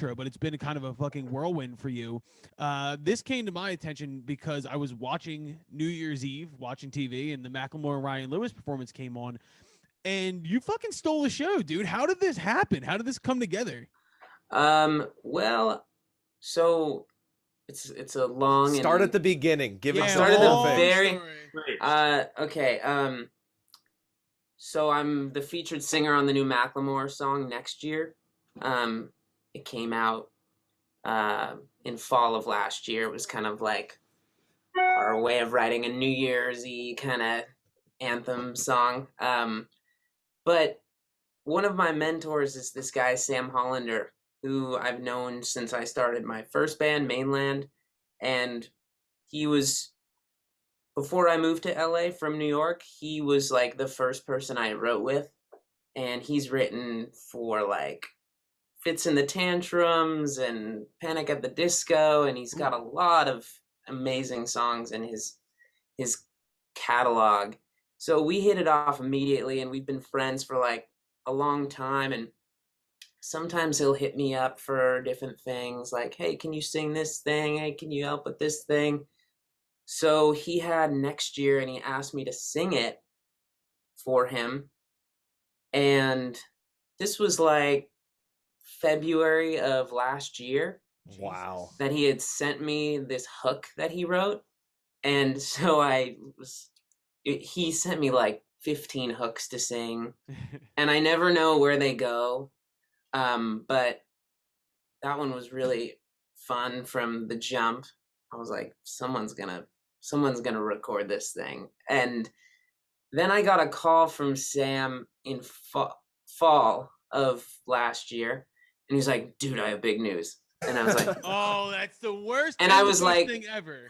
intro, but it's been kind of a fucking whirlwind for you. This came to my attention because I was watching New Year's Eve, watching TV, and the Macklemore and Ryan Lewis performance came on, and you fucking stole the show, dude. How did this happen? How did this come together? Well, so it's a long Start and at the beginning. Give us the start at the whole thing. very story. okay. So I'm the featured singer on the new Macklemore song Next Year. It came out in fall of last year. It was kind of like our way of writing a New Year's-y kind of anthem song. But one of my mentors is this guy, Sam Hollander, who I've known since I started my first band, Mainland. And he was, before I moved to LA from New York, he was like the first person I wrote with. And he's written for like Fits in the Tantrums and Panic at the Disco. And he's got a lot of amazing songs in his catalog. So we hit it off immediately, and we've been friends for like a long time. And sometimes he'll hit me up for different things like, hey, can you sing this thing? Hey, can you help with this thing? So he had Next Year, and he asked me to sing it for him. And this was like February of last year. Wow. That he had sent me this hook that he wrote. And so he sent me like 15 hooks to sing. And I never know where they go. But that one was really fun from the jump. I was like, someone's gonna record this thing. And then I got a call from Sam in fall of last year, and he's like, dude, I have big news. And I was like, oh, that's the worst. And I was like, thing ever.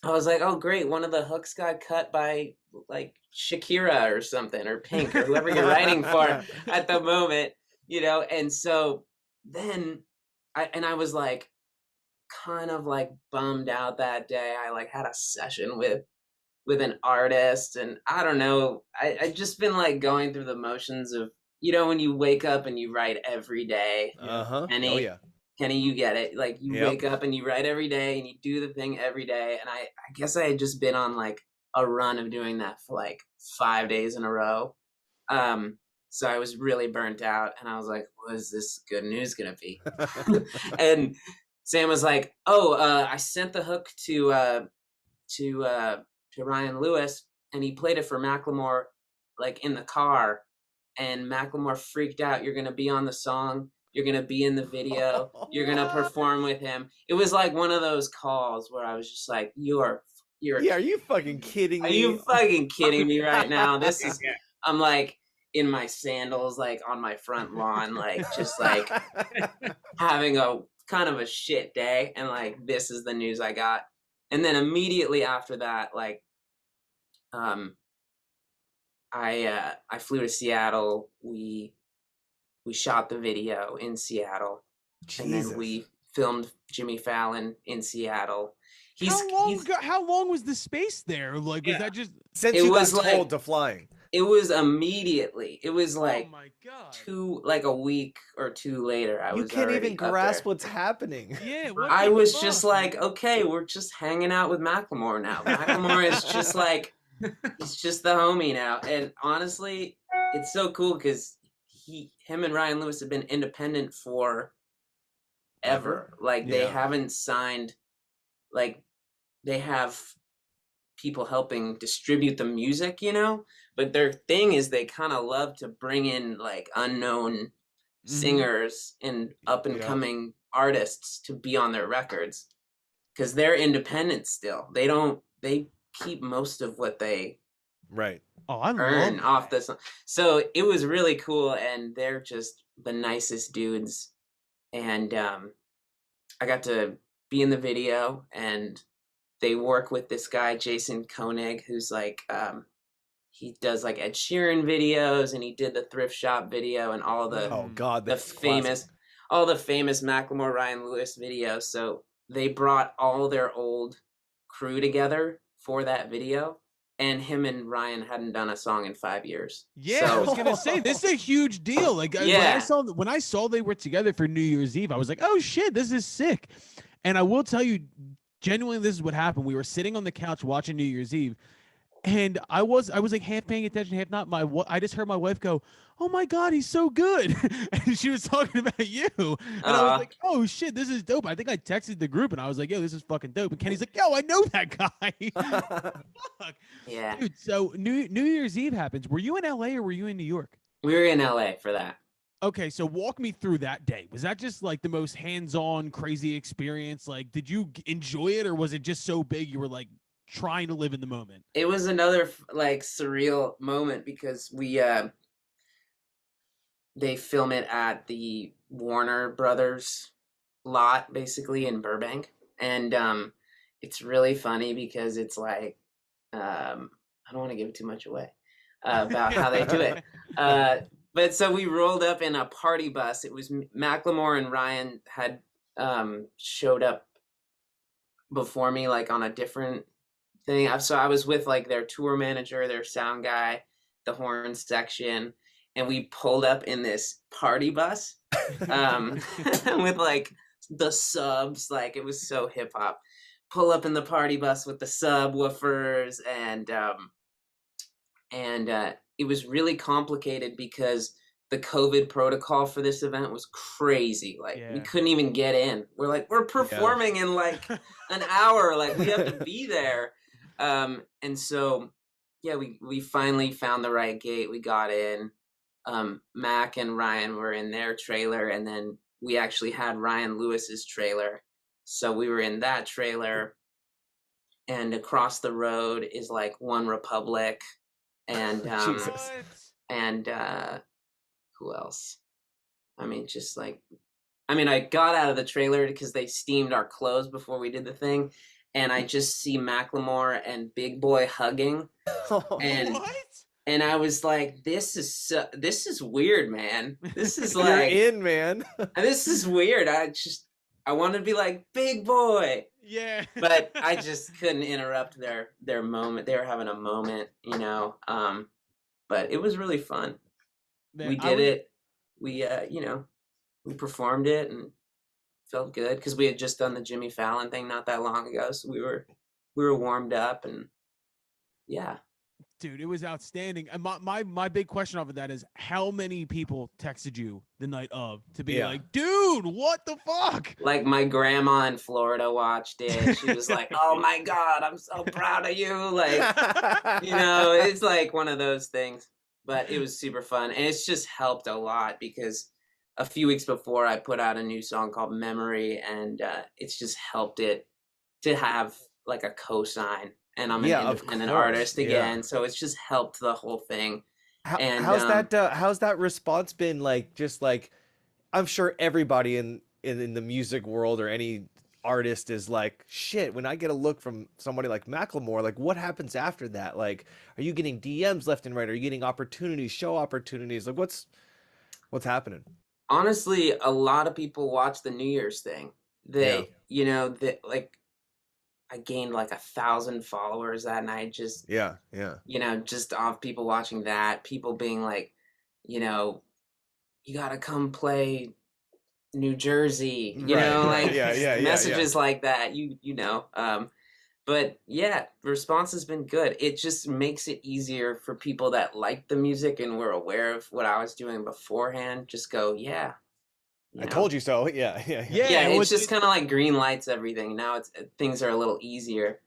I was like, oh great, one of the hooks got cut by like Shakira or something, or Pink, or whoever you're writing for at the moment, you know. And so then I was like kind of like bummed out that day. I like had a session with an artist, and I don't know, I just been like going through the motions of, you know, when you wake up and you write every day. Oh yeah. Kenny, you get it. Like you wake up and you write every day and you do the thing every day. And I guess I had just been on like a run of doing that for like 5 days in a row. So I was really burnt out, and I was like, what is this good news gonna be? And Sam was like, oh, I sent the hook to Ryan Lewis, and he played it for Macklemore like in the car, and Macklemore freaked out. You're gonna be on the song. You're going to be in the video. You're going to perform with him. It was like one of those calls where I was just like, you're are you fucking kidding me? Are you fucking kidding me right now? This is, I'm like in my sandals, like on my front lawn, like just like having a kind of a shit day. And like, this is the news I got. And then immediately after that, like, I flew to Seattle. We shot the video in Seattle. Jesus. And then we filmed Jimmy Fallon in Seattle. How long was the space there? Like, was that just since you got told to flying? It was immediately. It was like, oh my God, like a week or two later. You can't even grasp what's happening. Yeah, I was just like, okay, we're just hanging out with Macklemore now. Macklemore is just like, he's just the homie now. And honestly, it's so cool because him and Ryan Lewis have been independent for ever. Like they haven't signed, like they have people helping distribute the music, you know, but their thing is they kind of love to bring in like unknown singers and up and coming artists to be on their records, because they're independent still. They keep most of what they earn off this. So it was really cool, and they're just the nicest dudes. And I got to be in the video, and they work with this guy Jason Koenig, who's like he does like Ed Sheeran videos, and he did the Thrift Shop video and all the all the famous Macklemore Ryan Lewis videos. So they brought all their old crew together for that video. and him and Ryan hadn't done a song in 5 years. Yeah, so, I was gonna say this is a huge deal. Like when I saw they were together for New Year's Eve, I was like, oh shit, this is sick. And I will tell you, genuinely, this is what happened. We were sitting on the couch watching New Year's Eve, and I was like half paying attention, half not. I just heard my wife go, "Oh my god, he's so good," and she was talking about you, and I was like, "Oh shit, this is dope." I think I texted the group, and I was like, "Yo, this is fucking dope." And Kenny's like, "Yo, I know that guy." Fuck. Yeah, dude. So New Year's Eve happens. Were you in LA or were you in New York? We were in LA for that. Okay, so walk me through that day. Was that just like the most hands-on, crazy experience? Like, did you enjoy it, or was it just so big you were like trying to live in the moment? It was another like surreal moment because they film it at the Warner Brothers lot, basically in Burbank, and it's really funny because it's like I don't want to give too much away about how they do it. But so we rolled up in a party bus. It was Macklemore and Ryan had showed up before me, like on a different thing. So I was with like their tour manager, their sound guy, the horn section, and we pulled up in this party bus with like the subs. Like it was so hip hop. Pull up in the party bus with the subwoofers and it was really complicated because the COVID protocol for this event was crazy. Like we couldn't even get in. We're like, we're performing in like an hour. Like we have to be there. And so, yeah, we finally found the right gate. We got in. Mac and Ryan were in their trailer, and then we actually had Ryan Lewis's trailer. So we were in that trailer, and across the road is like One Republic. And Jesus. And who else? I mean, just like, I got out of the trailer because they steamed our clothes before we did the thing, and I just see Macklemore and Big Boy hugging, and what? And I was like, this is weird, man. This is like you're in, man. This is weird. I wanted to be like, Big Boy. Yeah. But I just couldn't interrupt their moment. They were having a moment, you know. But it was really fun. Man, we did it. We we performed it and felt good because we had just done the Jimmy Fallon thing not that long ago. So we were warmed up and yeah. Dude, it was outstanding. And my big question off of that is how many people texted you the night of to be like, dude, what the fuck? Like my grandma in Florida watched it. She was like, oh my God, I'm so proud of you. Like, it's like one of those things. But it was super fun. And it's just helped a lot because a few weeks before I put out a new song called Memory, and it's just helped it to have like a cosign. And I'm an independent artist again, so it's just helped the whole thing. How's that response been like? Just like, I'm sure everybody in the music world or any artist is like, shit. When I get a look from somebody like Macklemore, like, what happens after that? Like, are you getting DMs left and right? Are you getting opportunities, show opportunities? Like, what's happening? Honestly, a lot of people watch the New Year's thing. I gained like 1,000 followers that night. Just just off people watching that, people being like, you gotta come play New Jersey, messages like that, but yeah, the response has been good. It just makes it easier for people that like the music and were aware of what I was doing beforehand. Just go, I told you so. Yeah. It's just kind of like green lights everything. Now things are a little easier.